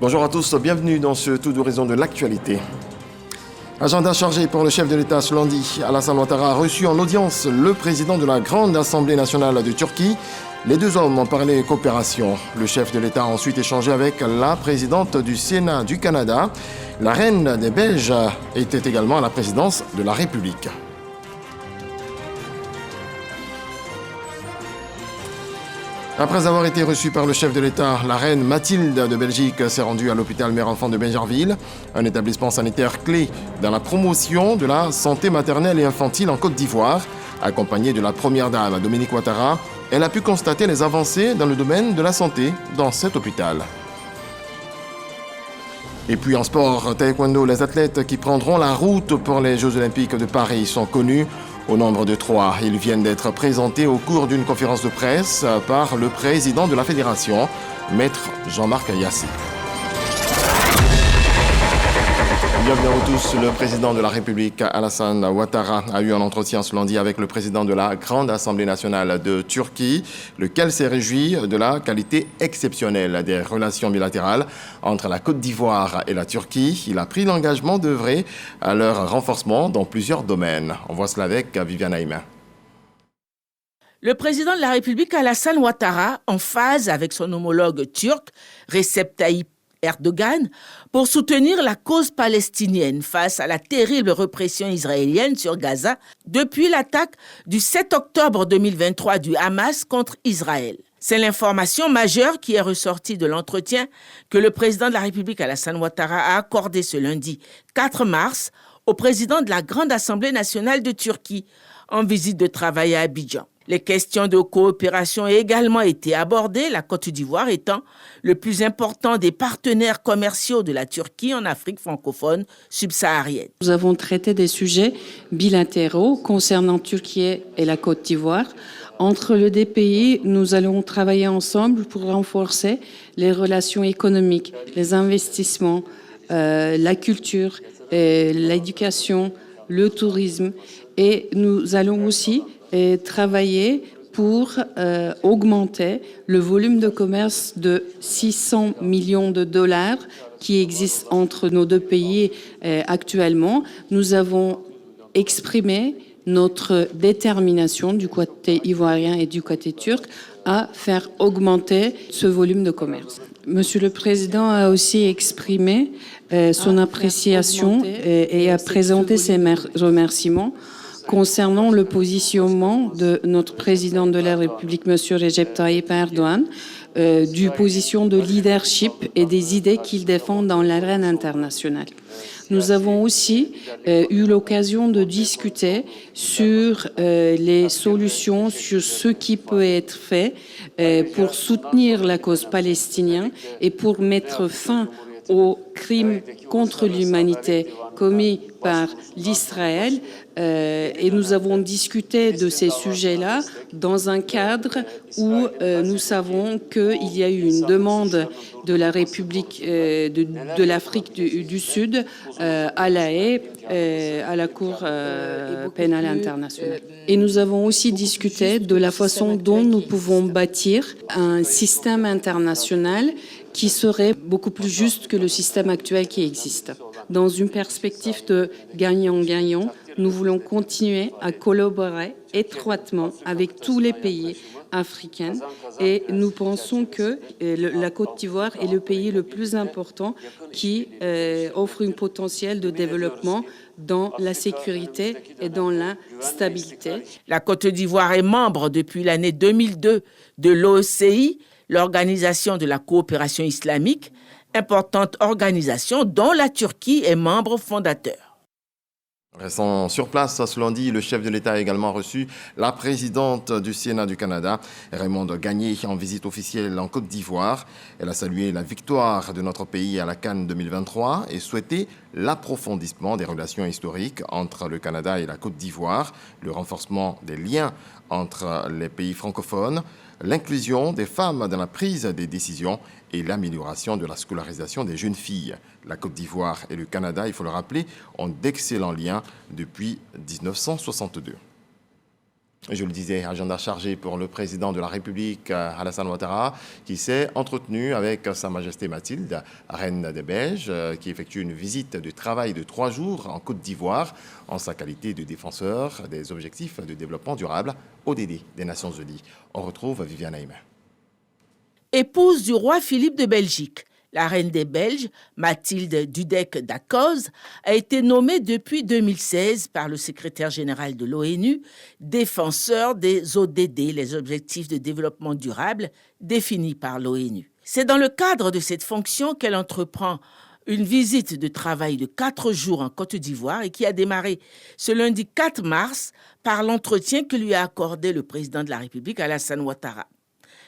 Bonjour à tous, bienvenue dans ce tour d'horizon de l'actualité. Agenda chargé pour le chef de l'État ce lundi. Alassane Ouattara a reçu en audience le président de la Grande Assemblée nationale de Turquie. Les deux hommes ont parlé coopération. Le chef de l'État a ensuite échangé avec la présidente du Sénat du Canada. La reine des Belges était également à la présidence de la République. Après avoir été reçue par le chef de l'État, la reine Mathilde de Belgique s'est rendue à l'hôpital Mère-Enfant de Bingerville, un établissement sanitaire clé dans la promotion de la santé maternelle et infantile en Côte d'Ivoire. Accompagnée de la première dame, Dominique Ouattara, elle a pu constater les avancées dans le domaine de la santé dans cet hôpital. Et puis en sport, taekwondo, les athlètes qui prendront la route pour les Jeux Olympiques de Paris sont connus. Au nombre de 3, ils viennent d'être présentés au cours d'une conférence de presse par le président de la fédération, Maître Jean-Marc Yassé. Bienvenue à vous tous. Le président de la République, Alassane Ouattara, a eu un entretien ce lundi avec le président de la Grande Assemblée nationale de Turquie, lequel s'est réjoui de la qualité exceptionnelle des relations bilatérales entre la Côte d'Ivoire et la Turquie. Il a pris l'engagement d'œuvrer à leur renforcement dans plusieurs domaines. On voit cela avec Viviane Aïma. Le président de la République, Alassane Ouattara, en phase avec son homologue turc, Recep Tayyip Erdogan, pour soutenir la cause palestinienne face à la terrible répression israélienne sur Gaza depuis l'attaque du 7 octobre 2023 du Hamas contre Israël. C'est l'information majeure qui est ressortie de l'entretien que le président de la République, Alassane Ouattara, a accordé ce lundi 4 mars au président de la Grande Assemblée nationale de Turquie en visite de travail à Abidjan. Les questions de coopération ont également été abordées, la Côte d'Ivoire étant le plus important des partenaires commerciaux de la Turquie en Afrique francophone subsaharienne. Nous avons traité des sujets bilatéraux concernant Turquie et la Côte d'Ivoire. Entre les deux pays, nous allons travailler ensemble pour renforcer les relations économiques, les investissements, la culture, l'éducation, le tourisme. Et nous allons aussi travailler pour augmenter le volume de commerce de 600 millions de dollars qui existe entre nos deux pays actuellement. Nous avons exprimé notre détermination du côté ivoirien et du côté turc à faire augmenter ce volume de commerce. Monsieur le Président a aussi exprimé son appréciation et a présenté ses remerciements concernant le positionnement de notre président de la République, M. Recep Tayyip Erdogan, du position de leadership et des idées qu'il défend dans l'arène internationale. Nous avons aussi eu l'occasion de discuter sur les solutions, sur ce qui peut être fait pour soutenir la cause palestinienne et pour mettre fin aux crimes contre l'humanité commis par l'Israël. Et nous avons discuté de ces sujets-là dans un cadre où nous savons qu'il y a eu une demande de la République de l'Afrique du Sud à La Haye, à la Cour pénale internationale. Et nous avons aussi discuté de la façon dont nous pouvons bâtir un système international qui serait beaucoup plus juste que le système actuel qui existe. Dans une perspective de gagnant-gagnant, nous voulons continuer à collaborer étroitement avec tous les pays africains et nous pensons que la Côte d'Ivoire est le pays le plus important qui offre un potentiel de développement dans la sécurité et dans la stabilité. La Côte d'Ivoire est membre depuis l'année 2002 de l'OCI, l'Organisation de la coopération islamique, importante organisation dont la Turquie est membre fondateur. Restant sur place ce lundi, le chef de l'État a également reçu la présidente du Sénat du Canada, Raymonde Gagné, en visite officielle en Côte d'Ivoire. Elle a salué la victoire de notre pays à la CAN 2023 et souhaité l'approfondissement des relations historiques entre le Canada et la Côte d'Ivoire, le renforcement des liens entre les pays francophones, l'inclusion des femmes dans la prise des décisions et l'amélioration de la scolarisation des jeunes filles. La Côte d'Ivoire et le Canada, il faut le rappeler, ont d'excellents liens depuis 1962. Je le disais, agenda chargé pour le président de la République, Alassane Ouattara, qui s'est entretenu avec Sa Majesté Mathilde, reine des Belges, qui effectue une visite de travail de 3 jours en Côte d'Ivoire en sa qualité de défenseur des objectifs de développement durable, ODD, des Nations Unies. On retrouve Viviane Aïma. Épouse du roi Philippe de Belgique, la reine des Belges, Mathilde Dudek-Dacoz, a été nommée depuis 2016 par le secrétaire général de l'ONU défenseur des ODD, les objectifs de développement durable définis par l'ONU. C'est dans le cadre de cette fonction qu'elle entreprend une visite de travail de 4 jours en Côte d'Ivoire et qui a démarré ce lundi 4 mars par l'entretien que lui a accordé le président de la République, Alassane Ouattara.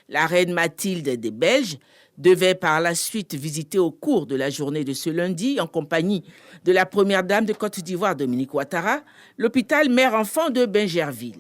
La reine Mathilde des Belges devait par la suite visiter au cours de la journée de ce lundi, en compagnie de la première dame de Côte d'Ivoire, Dominique Ouattara, l'hôpital mère-enfant de Bingerville.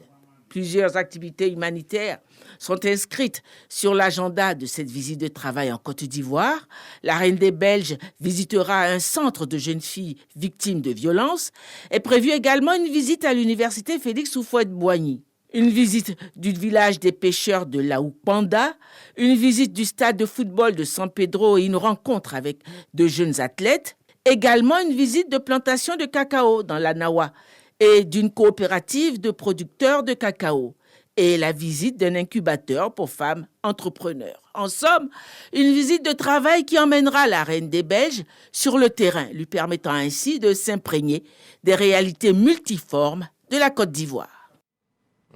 Plusieurs activités humanitaires sont inscrites sur l'agenda de cette visite de travail en Côte d'Ivoire. La reine des Belges visitera un centre de jeunes filles victimes de violences. Est prévue également une visite à l'université Félix Houphouët-Boigny. Une visite du village des pêcheurs de Laoupanda, une visite du stade de football de San Pedro et une rencontre avec de jeunes athlètes, également une visite de plantation de cacao dans la Nawa et d'une coopérative de producteurs de cacao et la visite d'un incubateur pour femmes entrepreneurs. En somme, une visite de travail qui emmènera la reine des Belges sur le terrain, lui permettant ainsi de s'imprégner des réalités multiformes de la Côte d'Ivoire.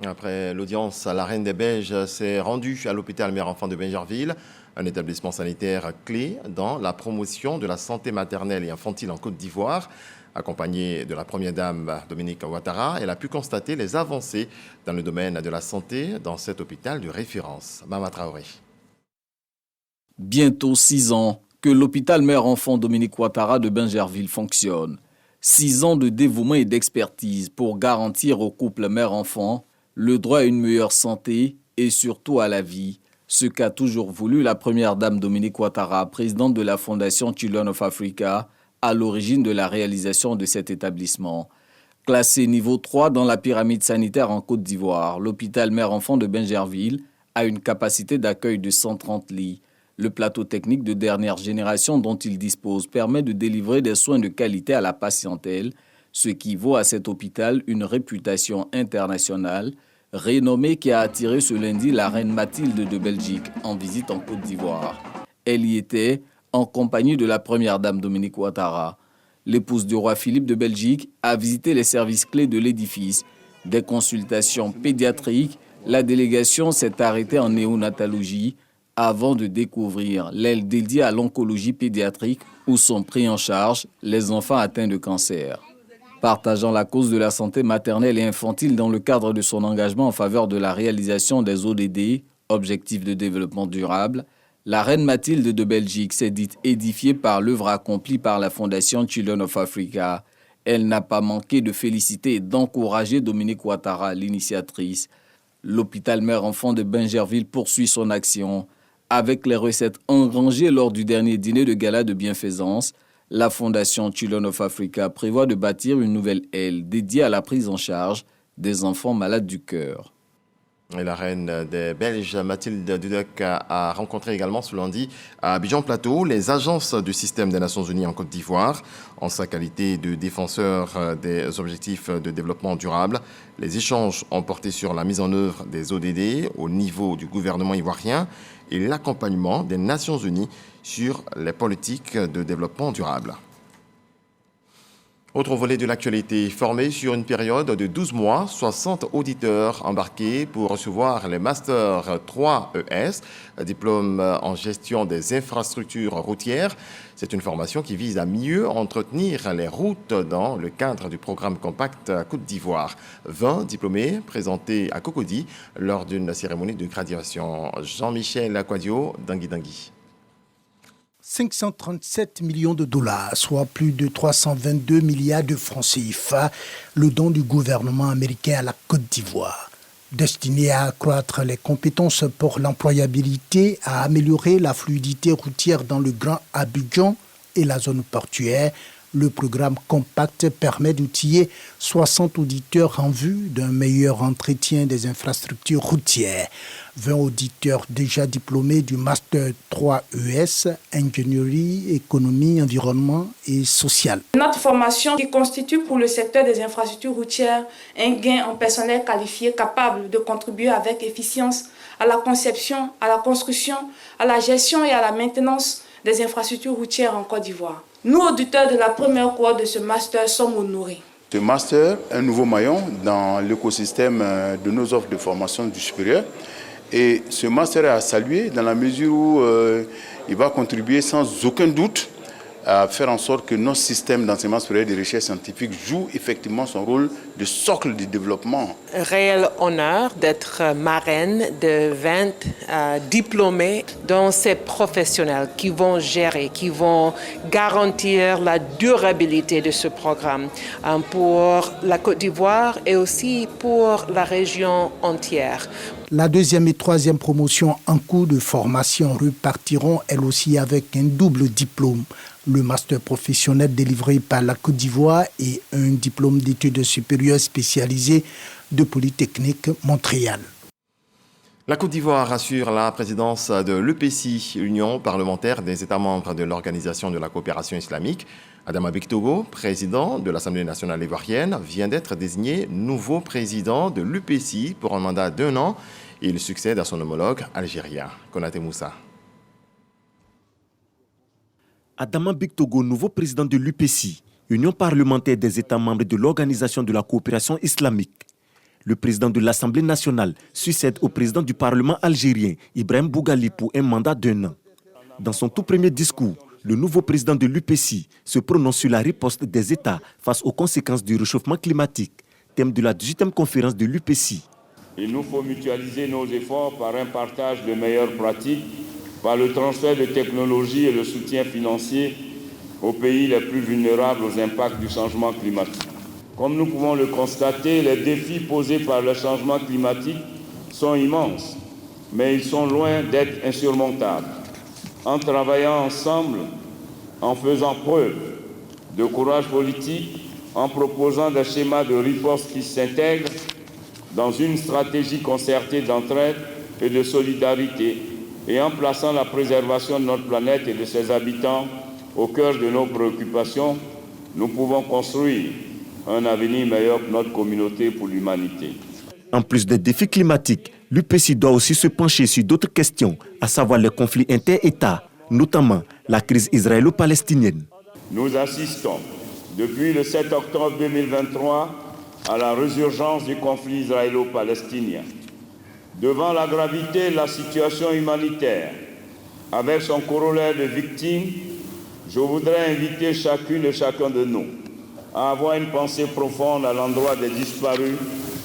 Après l'audience, la reine des Belges s'est rendue à l'hôpital mère-enfant de Bingerville, un établissement sanitaire clé dans la promotion de la santé maternelle et infantile en Côte d'Ivoire. Accompagnée de la première dame Dominique Ouattara, elle a pu constater les avancées dans le domaine de la santé dans cet hôpital de référence. Mama Traoré. Bientôt 6 ans que l'hôpital mère-enfant Dominique Ouattara de Bingerville fonctionne. 6 ans de dévouement et d'expertise pour garantir au couple mère-enfant le droit à une meilleure santé et surtout à la vie, ce qu'a toujours voulu la première dame Dominique Ouattara, présidente de la Fondation Children of Africa, à l'origine de la réalisation de cet établissement. Classé niveau 3 dans la pyramide sanitaire en Côte d'Ivoire, l'hôpital mère-enfant de Bingerville a une capacité d'accueil de 130 lits. Le plateau technique de dernière génération dont il dispose permet de délivrer des soins de qualité à la patientèle, ce qui vaut à cet hôpital une réputation internationale, renommée qui a attiré ce lundi la reine Mathilde de Belgique en visite en Côte d'Ivoire. Elle y était en compagnie de la première dame Dominique Ouattara. L'épouse du roi Philippe de Belgique a visité les services clés de l'édifice. Des consultations pédiatriques, la délégation s'est arrêtée en néonatologie avant de découvrir l'aile dédiée à l'oncologie pédiatrique où sont pris en charge les enfants atteints de cancer. Partageant la cause de la santé maternelle et infantile dans le cadre de son engagement en faveur de la réalisation des ODD, Objectifs de développement durable, la reine Mathilde de Belgique s'est dite édifiée par l'œuvre accomplie par la Fondation Children of Africa. Elle n'a pas manqué de féliciter et d'encourager Dominique Ouattara, l'initiatrice. L'hôpital mère-enfant de Bingerville poursuit son action. Avec les recettes engrangées lors du dernier dîner de gala de bienfaisance, la Fondation Children of Africa prévoit de bâtir une nouvelle aile dédiée à la prise en charge des enfants malades du cœur. Et la reine des Belges, Mathilde Dudek, a rencontré également ce lundi à Abidjan Plateau les agences du système des Nations Unies en Côte d'Ivoire en sa qualité de défenseur des objectifs de développement durable. Les échanges ont porté sur la mise en œuvre des ODD au niveau du gouvernement ivoirien et l'accompagnement des Nations Unies sur les politiques de développement durable. Autre volet de l'actualité, formé sur une période de 12 mois, 60 auditeurs embarqués pour recevoir les Masters 3 ES, diplôme en gestion des infrastructures routières. C'est une formation qui vise à mieux entretenir les routes dans le cadre du programme Compact Côte d'Ivoire. 20 diplômés présentés à Cocody lors d'une cérémonie de graduation. Jean-Michel Aquadio, Dangui. 537 millions de dollars, soit plus de 322 milliards de francs CFA, le don du gouvernement américain à la Côte d'Ivoire. Destiné à accroître les compétences pour l'employabilité, à améliorer la fluidité routière dans le Grand Abidjan et la zone portuaire, Le programme Compact permet d'outiller 60 auditeurs en vue d'un meilleur entretien des infrastructures routières. 20 auditeurs déjà diplômés du Master 3 ES, ingénierie, économie, environnement et social. Notre formation qui constitue pour le secteur des infrastructures routières un gain en personnel qualifié capable de contribuer avec efficience à la conception, à la construction, à la gestion et à la maintenance des infrastructures routières en Côte d'Ivoire. Nous, auditeurs de la première cohorte de ce master, sommes honorés. Ce master est un nouveau maillon dans l'écosystème de nos offres de formation du supérieur. Et ce master est à saluer dans la mesure où il va contribuer sans aucun doute à faire en sorte que notre système d'enseignement supérieur de recherche scientifique joue effectivement son rôle de socle du développement. Réel honneur d'être marraine de 20 diplômés dont ces professionnels qui vont gérer, qui vont garantir la durabilité de ce programme pour la Côte d'Ivoire et aussi pour la région entière. La deuxième et troisième promotion en cours de formation repartiront elles aussi avec un double diplôme. Le master professionnel délivré par la Côte d'Ivoire et un diplôme d'études supérieures spécialisées de Polytechnique Montréal. La Côte d'Ivoire assure la présidence de l'EPC, l'Union parlementaire des États membres de l'Organisation de la coopération islamique. Adama Bictogo, président de l'Assemblée nationale ivoirienne, vient d'être désigné nouveau président de l'UPC pour un mandat d'1 an. Il succède à son homologue algérien, Konaté Moussa. Adama Bictogo, nouveau président de l'UPC, Union parlementaire des États membres de l'Organisation de la coopération islamique. Le président de l'Assemblée nationale succède au président du Parlement algérien, Ibrahim Bougali, pour un mandat d'1 an. Dans son tout premier discours, le nouveau président de l'UPC se prononce sur la riposte des États face aux conséquences du réchauffement climatique, thème de la 18e conférence de l'UPC. Il nous faut mutualiser nos efforts par un partage de meilleures pratiques, par le transfert de technologies et le soutien financier aux pays les plus vulnérables aux impacts du changement climatique. Comme nous pouvons le constater, les défis posés par le changement climatique sont immenses, mais ils sont loin d'être insurmontables. En travaillant ensemble, en faisant preuve de courage politique, en proposant des schémas de riposte qui s'intègrent dans une stratégie concertée d'entraide et de solidarité, et en plaçant la préservation de notre planète et de ses habitants au cœur de nos préoccupations, nous pouvons construire un avenir meilleur pour notre communauté, pour l'humanité. En plus des défis climatiques, l'UPC doit aussi se pencher sur d'autres questions, à savoir les conflits inter-États, notamment la crise israélo-palestinienne. Nous assistons depuis le 7 octobre 2023 à la résurgence du conflit israélo-palestinien. Devant la gravité de la situation humanitaire, avec son corollaire de victimes, je voudrais inviter chacune et chacun de nous à avoir une pensée profonde à l'endroit des disparus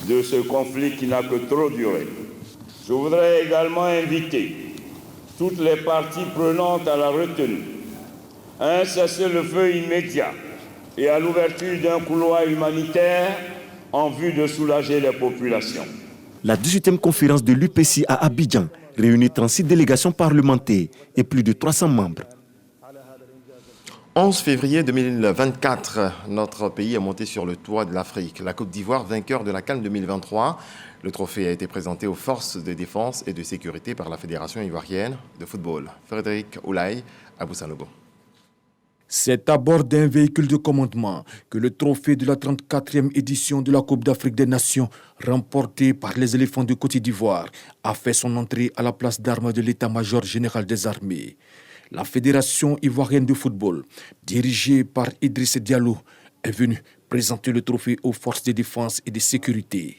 de ce conflit qui n'a que trop duré. Je voudrais également inviter toutes les parties prenantes à la retenue, à un cessez-le-feu immédiat et à l'ouverture d'un couloir humanitaire en vue de soulager les populations. La 18e conférence de l'UPC à Abidjan réunit 36 délégations parlementaires et plus de 300 membres. 11 février 2024, notre pays est monté sur le toit de l'Afrique. La Côte d'Ivoire, vainqueur de la CAN 2023. Le trophée a été présenté aux forces de défense et de sécurité par la Fédération ivoirienne de football. Frédéric Oulaye, Abou Sanogo. C'est à bord d'un véhicule de commandement que le trophée de la 34e édition de la Coupe d'Afrique des Nations, remporté par les éléphants de Côte d'Ivoire, a fait son entrée à la place d'armes de l'état-major général des armées. La Fédération ivoirienne de football, dirigée par Idriss Diallo, est venue présenter le trophée aux forces de défense et de sécurité.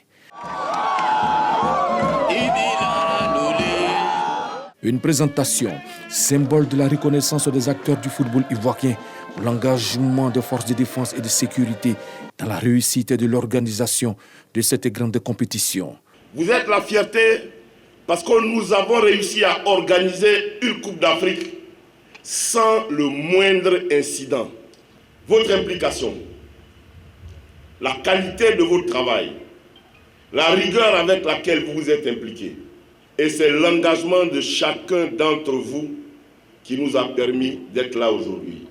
Une présentation, symbole de la reconnaissance des acteurs du football ivoirien pour l'engagement des forces de défense et de sécurité dans la réussite de l'organisation de cette grande compétition. Vous êtes la fierté parce que nous avons réussi à organiser une Coupe d'Afrique sans le moindre incident. Votre implication, la qualité de votre travail, la rigueur avec laquelle vous vous êtes impliqués, et c'est l'engagement de chacun d'entre vous qui nous a permis d'être là aujourd'hui.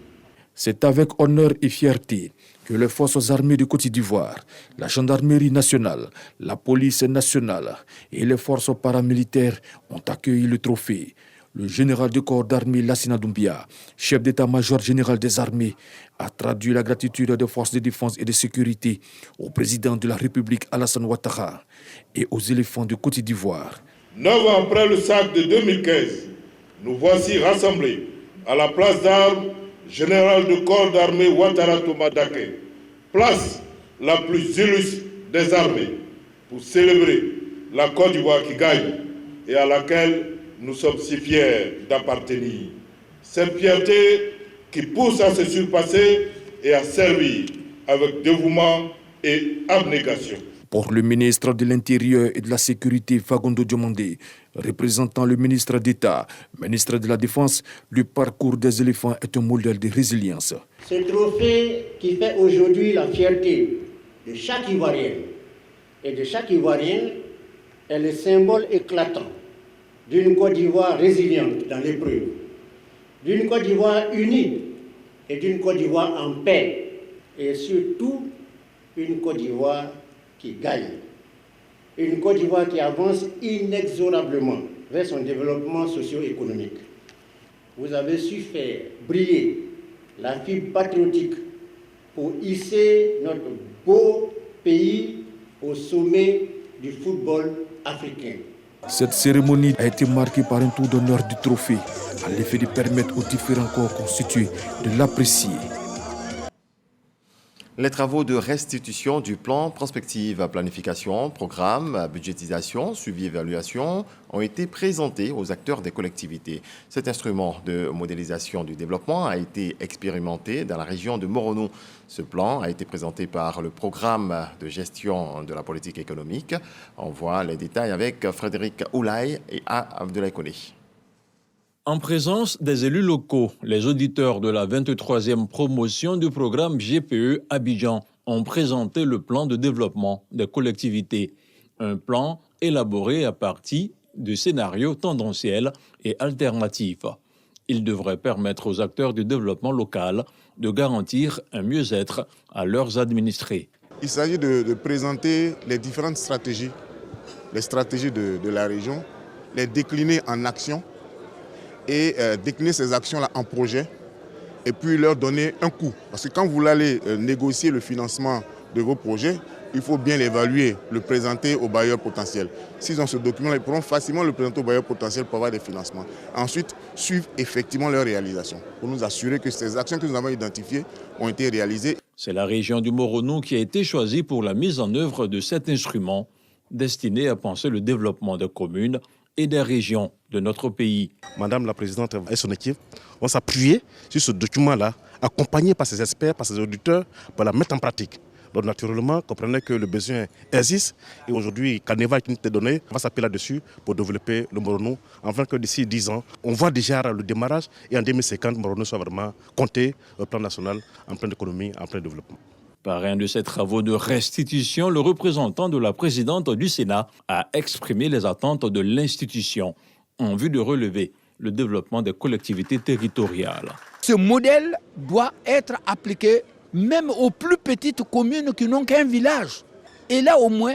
C'est avec honneur et fierté que les forces armées de Côte d'Ivoire, la gendarmerie nationale, la police nationale et les forces paramilitaires ont accueilli le trophée. Le général de corps d'armée Lassina Doumbia, chef d'état-major général des armées, a traduit la gratitude des forces de défense et de sécurité au président de la République Alassane Ouattara et aux éléphants de Côte d'Ivoire. 9 ans après le sac de 2015, nous voici rassemblés à la place d'armes général de corps d'armée Ouattara Thomas Daké, place la plus illustre des armées, pour célébrer la Côte d'Ivoire qui gagne et à laquelle nous sommes si fiers d'appartenir. Cette fierté qui pousse à se surpasser et à servir avec dévouement et abnégation. Pour le ministre de l'Intérieur et de la Sécurité, Fagondo Diomandé, représentant le ministre d'État, ministre de la Défense, le parcours des éléphants est un modèle de résilience. Ce trophée qui fait aujourd'hui la fierté de chaque Ivoirien et de chaque Ivoirienne est le symbole éclatant d'une Côte d'Ivoire résiliente dans l'épreuve, d'une Côte d'Ivoire unie et d'une Côte d'Ivoire en paix, et surtout une Côte d'Ivoire qui gagne. Une Côte d'Ivoire qui avance inexorablement vers son développement socio-économique. Vous avez su faire briller la fibre patriotique pour hisser notre beau pays au sommet du football africain. Cette cérémonie a été marquée par un tour d'honneur du trophée, à l'effet de permettre aux différents corps constitués de l'apprécier. Les travaux de restitution du plan prospective, planification, programme, budgétisation, suivi, évaluation ont été présentés aux acteurs des collectivités. Cet instrument de modélisation du développement a été expérimenté dans la région de Moronou. Ce plan a été présenté par le programme de gestion de la politique économique. On voit les détails avec Frédéric Oulaye et Abdoulaye Koné. En présence des élus locaux, les auditeurs de la 23e promotion du programme GPE Abidjan ont présenté le plan de développement des collectivités. Un plan élaboré à partir de scénarios tendanciels et alternatifs. Il devrait permettre aux acteurs du développement local de garantir un mieux-être à leurs administrés. Il s'agit de présenter les différentes stratégies, les stratégies de la région, les décliner en actions et décliner ces actions-là en projets et puis leur donner un coût. Parce que quand vous allez négocier le financement de vos projets, il faut bien l'évaluer, le présenter aux bailleurs potentiels. S'ils ont ce document-là, ils pourront facilement le présenter aux bailleurs potentiels pour avoir des financements. Ensuite, suivre effectivement leur réalisation pour nous assurer que ces actions que nous avons identifiées ont été réalisées. C'est la région du Moronou qui a été choisie pour la mise en œuvre de cet instrument destiné à penser le développement des communes et des régions de notre pays. Madame la Présidente et son équipe vont s'appuyer sur ce document-là, accompagné par ses experts, par ses auditeurs, pour la mettre en pratique. Donc naturellement, comprenez que le besoin existe et aujourd'hui, Carnaval qui nous est donné, on va s'appuyer là-dessus pour développer le Moronou, afin que d'ici 10 ans, on voit déjà le démarrage et en 2050, Moronou soit vraiment compté au plan national, en pleine économie, en plein développement. Parrain de ces travaux de restitution, le représentant de la présidente du Sénat a exprimé les attentes de l'institution en vue de relever le développement des collectivités territoriales. Ce modèle doit être appliqué même aux plus petites communes qui n'ont qu'un village. Et là, au moins,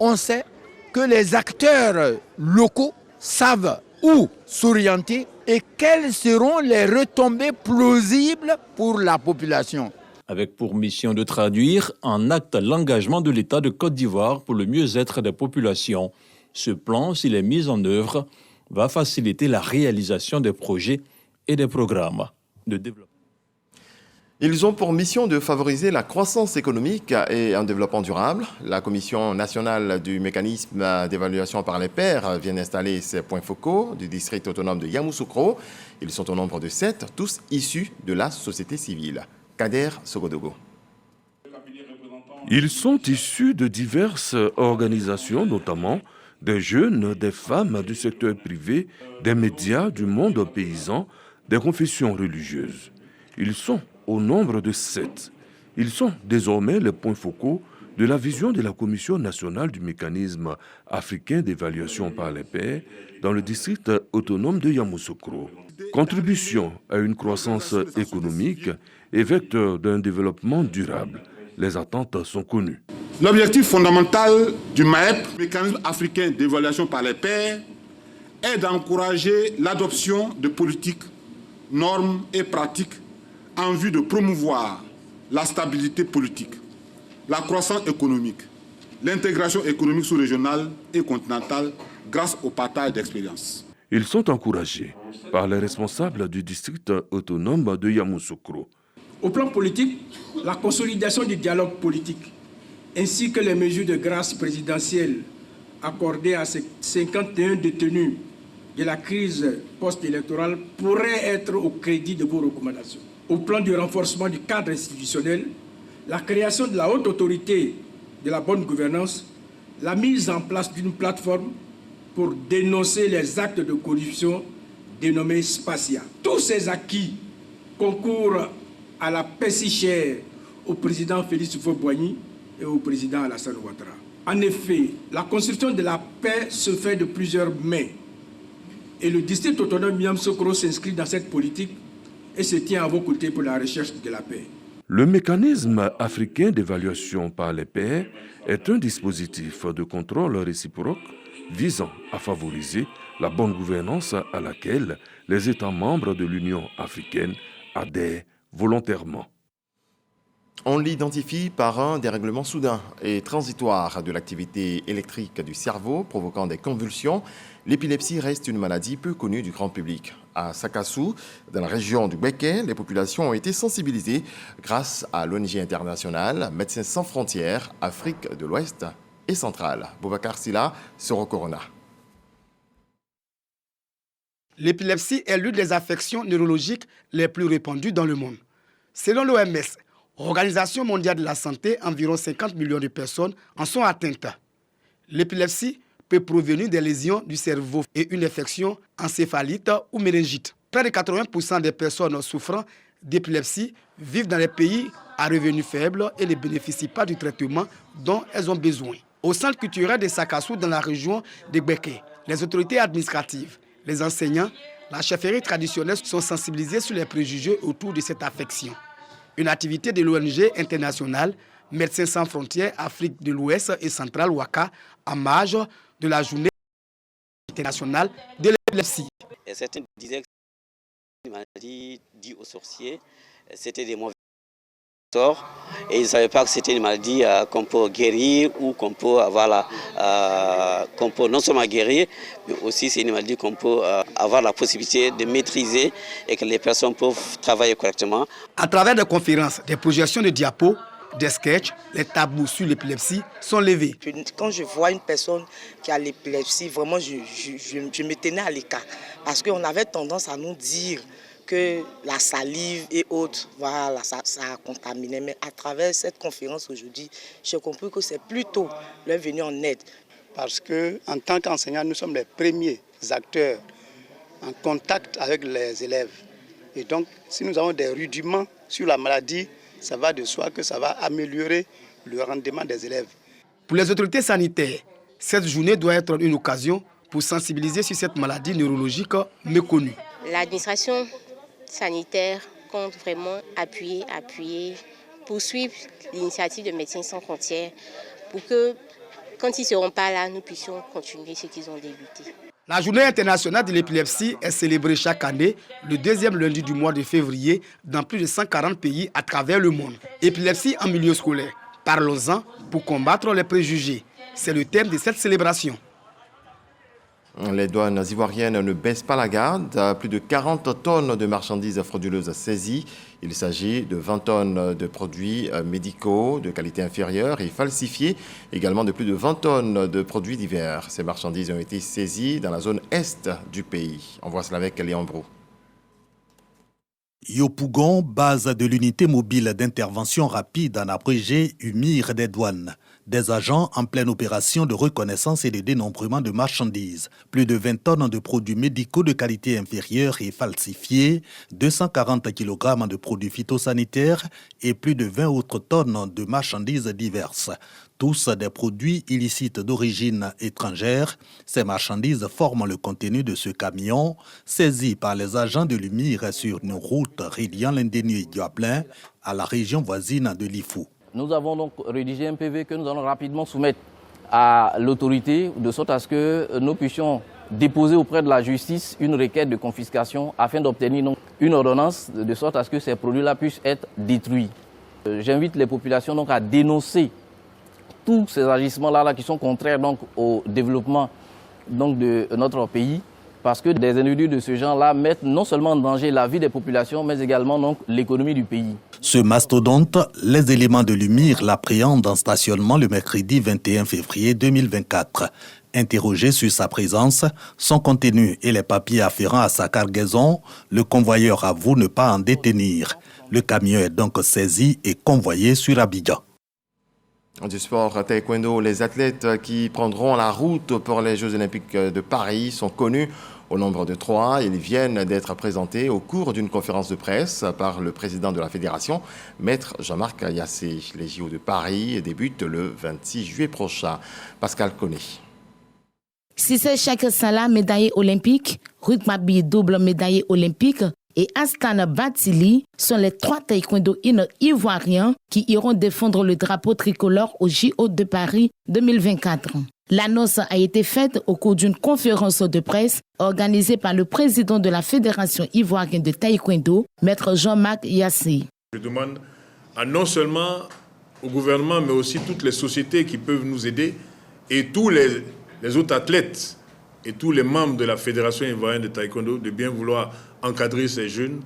on sait que les acteurs locaux savent où s'orienter et quelles seront les retombées plausibles pour la population. Avec pour mission de traduire en acte l'engagement de l'État de Côte d'Ivoire pour le mieux-être des populations. Ce plan, s'il est mis en œuvre, va faciliter la réalisation des projets et des programmes de développement. Ils ont pour mission de favoriser la croissance économique et un développement durable. La Commission nationale du mécanisme d'évaluation par les pairs vient d'installer ces points focaux du district autonome de Yamoussoukro. Ils sont au nombre de 7, tous issus de la société civile. Kader Sogodogo. Ils sont issus de diverses organisations, notamment des jeunes, des femmes du secteur privé, des médias, du monde paysan, des confessions religieuses. Ils sont au nombre de 7. Ils sont désormais les points focaux de la vision de la Commission nationale du mécanisme africain d'évaluation par les pairs dans le district autonome de Yamoussoukro. Contribution à une croissance économique et vecteur d'un développement durable. Les attentes sont connues. L'objectif fondamental du MAEP, mécanisme africain d'évaluation par les pairs, est d'encourager l'adoption de politiques, normes et pratiques en vue de promouvoir la stabilité politique, la croissance économique, l'intégration économique sous-régionale et continentale grâce au partage d'expériences. Ils sont encouragés par les responsables du district autonome de Yamoussoukro. Au plan politique, la consolidation du dialogue politique ainsi que les mesures de grâce présidentielle accordées à ces 51 détenus de la crise post-électorale pourraient être au crédit de vos recommandations. Au plan du renforcement du cadre institutionnel, la création de la haute autorité de la bonne gouvernance, la mise en place d'une plateforme pour dénoncer les actes de corruption dénommés Spacia. Tous ces acquis concourent à la paix si chère au président Félix Houphouët-Boigny et au président Alassane Ouattara. En effet, la construction de la paix se fait de plusieurs mains. Et le district autonome Yamoussoukro s'inscrit dans cette politique et se tient à vos côtés pour la recherche de la paix. Le mécanisme africain d'évaluation par les pairs est un dispositif de contrôle réciproque visant à favoriser la bonne gouvernance à laquelle les États membres de l'Union africaine adhèrent volontairement. On l'identifie par un dérèglement soudain et transitoire de l'activité électrique du cerveau provoquant des convulsions. L'épilepsie reste une maladie peu connue du grand public. À Sakassou, dans la région du Béké, les populations ont été sensibilisées grâce à l'ONG internationale Médecins sans frontières, Afrique de l'Ouest et centrale. Boubacar Silla, Soro Corona. L'épilepsie est l'une des affections neurologiques les plus répandues dans le monde. Selon l'OMS, Organisation mondiale de la santé, environ 50 millions de personnes en sont atteintes. L'épilepsie peut provenir des lésions du cerveau et une infection encéphalite ou méningite. Près de 80% des personnes souffrant d'épilepsie vivent dans les pays à revenus faibles et ne bénéficient pas du traitement dont elles ont besoin. Au centre culturel de Sakassou, dans la région de Béké, les autorités administratives, les enseignants, la chefferie traditionnelle sont sensibilisés sur les préjugés autour de cette affection. Une activité de l'ONG internationale Médecins sans frontières, Afrique de l'Ouest et centrale, WACA, en marge de la journée internationale de l'épilepsie. Certains disaient que c'était une maladie due aux sorciers, c'était des mauvais sorts, et ils ne savaient pas que c'était une maladie qu'on peut guérir ou qu'on peut avoir qu'on peut non seulement guérir, mais aussi c'est une maladie qu'on peut avoir la possibilité de maîtriser et que les personnes peuvent travailler correctement. À travers des conférences, des projections de diapos, des sketchs, les tabous sur l'épilepsie sont levés. Quand je vois une personne qui a l'épilepsie, vraiment je me tenais à l'écart. Parce qu'on avait tendance à nous dire que la salive et autres, voilà, ça a contaminé. Mais à travers cette conférence aujourd'hui, j'ai compris que c'est plutôt leur venue en aide. Parce qu'en tant qu'enseignants, nous sommes les premiers acteurs en contact avec les élèves. Et donc, si nous avons des rudiments sur la maladie, ça va de soi que ça va améliorer le rendement des élèves. Pour les autorités sanitaires, cette journée doit être une occasion pour sensibiliser sur cette maladie neurologique méconnue. L'administration sanitaire compte vraiment appuyer, poursuivre l'initiative de Médecins sans frontières pour que, quand ils ne seront pas là, nous puissions continuer ce qu'ils ont débuté. La journée internationale de l'épilepsie est célébrée chaque année le deuxième lundi du mois de février dans plus de 140 pays à travers le monde. Épilepsie en milieu scolaire. Parlons-en pour combattre les préjugés. C'est le thème de cette célébration. Les douanes ivoiriennes ne baissent pas la garde. Plus de 40 tonnes de marchandises frauduleuses saisies. Il s'agit de 20 tonnes de produits médicaux de qualité inférieure et falsifiés. Également de plus de 20 tonnes de produits divers. Ces marchandises ont été saisies dans la zone est du pays. On voit cela avec Léon Brou. Yopougon, base de l'unité mobile d'intervention rapide en abrégé UMIR des douanes. Des agents en pleine opération de reconnaissance et de dénombrement de marchandises. Plus de 20 tonnes de produits médicaux de qualité inférieure et falsifiés, 240 kg de produits phytosanitaires et plus de 20 autres tonnes de marchandises diverses. Tous des produits illicites d'origine étrangère. Ces marchandises forment le contenu de ce camion saisi par les agents de l'UMIR sur une route reliant l'Indénu et Diablin à la région voisine de Lifou. Nous avons donc rédigé un PV que nous allons rapidement soumettre à l'autorité de sorte à ce que nous puissions déposer auprès de la justice une requête de confiscation afin d'obtenir donc une ordonnance de sorte à ce que ces produits-là puissent être détruits. J'invite les populations donc à dénoncer tous ces agissements-là qui sont contraires donc au développement donc de notre pays, parce que des individus de ce genre-là mettent non seulement en danger la vie des populations, mais également donc l'économie du pays. Ce mastodonte, les éléments de l'UMIR l'appréhendent en stationnement le mercredi 21 février 2024. Interrogé sur sa présence, son contenu et les papiers afférents à sa cargaison, le convoyeur avoue ne pas en détenir. Le camion est donc saisi et convoyé sur Abidjan. Du sport taekwondo, les athlètes qui prendront la route pour les Jeux Olympiques de Paris sont connus au nombre de 3. Ils viennent d'être présentés au cours d'une conférence de presse par le président de la fédération, Maître Jean-Marc Yassé. Les JO de Paris débutent le 26 juillet prochain. Pascal Koné. Cissé Cheikh Salah, médaillé olympique, Ruth Mabi, double médaillé olympique, et Astana Batili sont les 3 taekwondo ivoiriens qui iront défendre le drapeau tricolore au JO de Paris 2024. L'annonce a été faite au cours d'une conférence de presse organisée par le président de la Fédération ivoirienne de taekwondo, Maître Jean-Marc Yassé. Je demande non seulement au gouvernement, mais aussi toutes les sociétés qui peuvent nous aider et tous les autres athlètes et tous les membres de la Fédération ivoirienne de taekwondo de bien vouloir encadrer ces jeunes,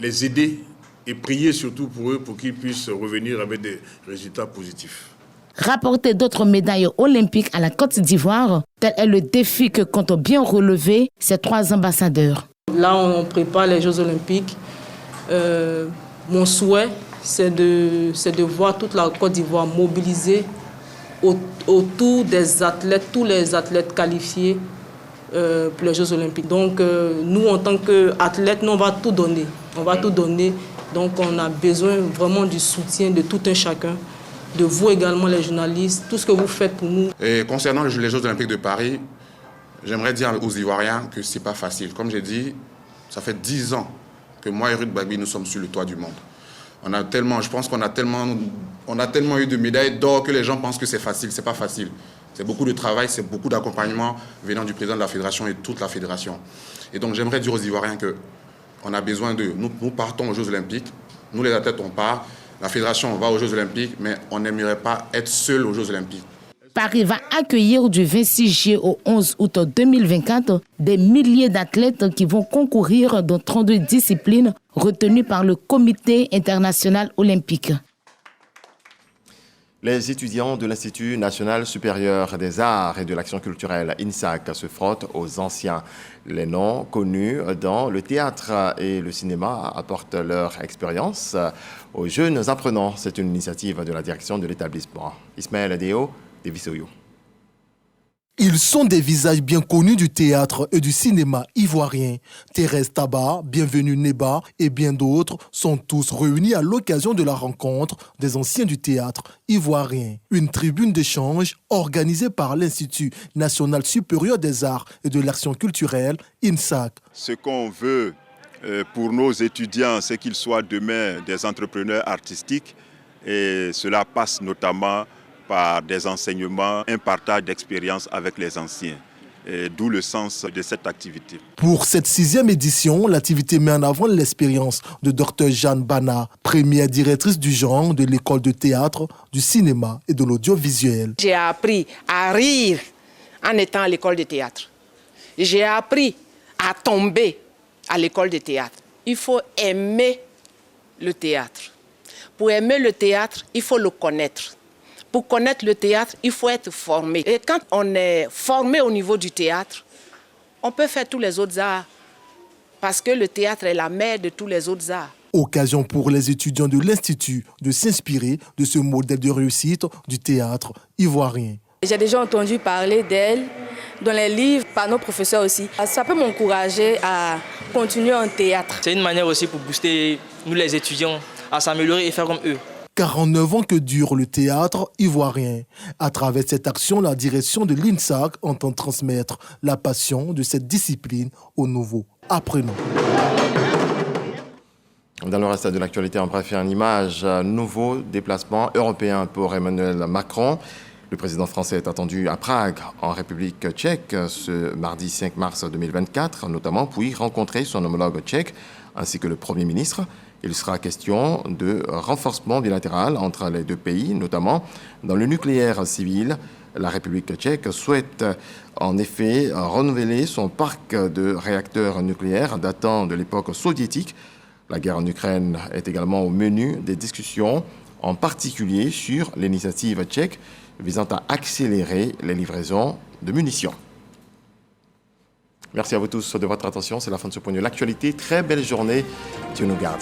les aider et prier surtout pour eux pour qu'ils puissent revenir avec des résultats positifs. Rapporter d'autres médailles olympiques à la Côte d'Ivoire, tel est le défi que comptent bien relever ces 3 ambassadeurs. Là, on prépare les Jeux olympiques. Mon souhait, c'est de voir toute la Côte d'Ivoire mobilisée autour des athlètes, tous les athlètes qualifiés pour les Jeux olympiques. Donc nous, en tant qu'athlètes, on va tout donner. On va tout donner. Donc on a besoin vraiment du soutien de tout un chacun, de vous également les journalistes, tout ce que vous faites pour nous. Et concernant les Jeux olympiques de Paris, j'aimerais dire aux Ivoiriens que ce n'est pas facile. Comme j'ai dit, ça fait 10 ans que moi et Ruth Bagby, nous sommes sur le toit du monde. Je pense qu'on a tellement eu de médailles d'or que les gens pensent que c'est facile. C'est pas facile. C'est beaucoup de travail, c'est beaucoup d'accompagnement venant du président de la fédération et toute la fédération. Et donc j'aimerais dire aux Ivoiriens qu'on a besoin de... Nous partons aux Jeux olympiques, nous les athlètes on part, la fédération va aux Jeux olympiques, mais on n'aimerait pas être seul aux Jeux olympiques. Paris va accueillir du 26 juillet au 11 août 2024 des milliers d'athlètes qui vont concourir dans 32 disciplines retenues par le Comité international olympique. Les étudiants de l'Institut national supérieur des arts et de l'action culturelle INSAC se frottent aux anciens. Les noms connus dans le théâtre et le cinéma apportent leur expérience aux jeunes apprenants. C'est une initiative de la direction de l'établissement. Ismaël Adeo, Devisoyo. Ils sont des visages bien connus du théâtre et du cinéma ivoirien. Thérèse Tabar, Bienvenue Neba et bien d'autres sont tous réunis à l'occasion de la rencontre des anciens du théâtre ivoirien. Une tribune d'échange organisée par l'Institut national supérieur des arts et de l'action culturelle, INSAC. Ce qu'on veut pour nos étudiants, c'est qu'ils soient demain des entrepreneurs artistiques et cela passe notamment par des enseignements, un partage d'expériences avec les anciens. D'où le sens de cette activité. Pour cette 6e édition, l'activité met en avant l'expérience de Dr Jeanne Bana, première directrice du genre de l'école de théâtre, du cinéma et de l'audiovisuel. J'ai appris à rire en étant à l'école de théâtre. J'ai appris à tomber à l'école de théâtre. Il faut aimer le théâtre. Pour aimer le théâtre, il faut le connaître. Pour connaître le théâtre, il faut être formé. Et quand on est formé au niveau du théâtre, on peut faire tous les autres arts. Parce que le théâtre est la mère de tous les autres arts. Occasion pour les étudiants de l'Institut de s'inspirer de ce modèle de réussite du théâtre ivoirien. J'ai déjà entendu parler d'elle dans les livres, par nos professeurs aussi. Ça peut m'encourager à continuer en théâtre. C'est une manière aussi pour booster nous les étudiants à s'améliorer et faire comme eux. 49 ans que dure le théâtre ivoirien. À travers cette action, la direction de l'INSAC entend transmettre la passion de cette discipline aux nouveaux apprenants. Dans le reste de l'actualité, on préfère une image, nouveau déplacement européen pour Emmanuel Macron. Le président français est attendu à Prague, en République tchèque, ce mardi 5 mars 2024, notamment pour y rencontrer son homologue tchèque ainsi que le Premier ministre. Il sera question de renforcement bilatéral entre les deux pays, notamment dans le nucléaire civil. La République tchèque souhaite en effet renouveler son parc de réacteurs nucléaires datant de l'époque soviétique. La guerre en Ukraine est également au menu des discussions, en particulier sur l'initiative tchèque visant à accélérer les livraisons de munitions. Merci à vous tous de votre attention. C'est la fin de ce point de vue. L'actualité, très belle journée. Dieu nous garde.